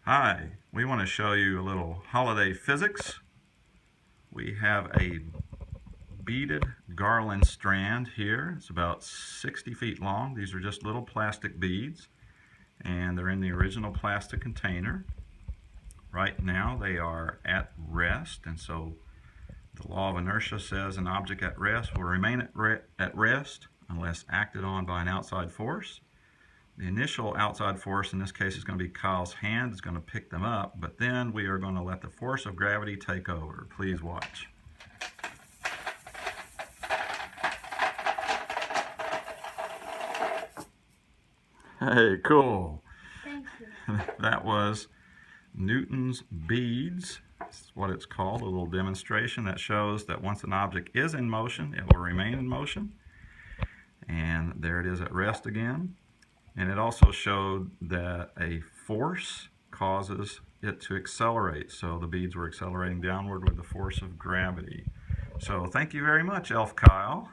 Hi, we want to show you a little holiday physics. We have a beaded garland strand here. It's about 60 feet long. These are just little plastic beads, and they're in the original plastic container. Right now they are at rest, and so the law of inertia says an object at rest will remain at rest unless acted on by an outside force. The initial outside force in this case is going to be Kyle's hand. It's going to pick them up, but then we are going to let the force of gravity take over. Please watch. Hey, cool. Thank you. That was Newton's beads. That's what it's called, a little demonstration that shows that once an object is in motion, it will remain in motion. And there it is at rest again. And it also showed that a force causes it to accelerate. So the beads were accelerating downward with the force of gravity. So thank you very much, Elf Kyle.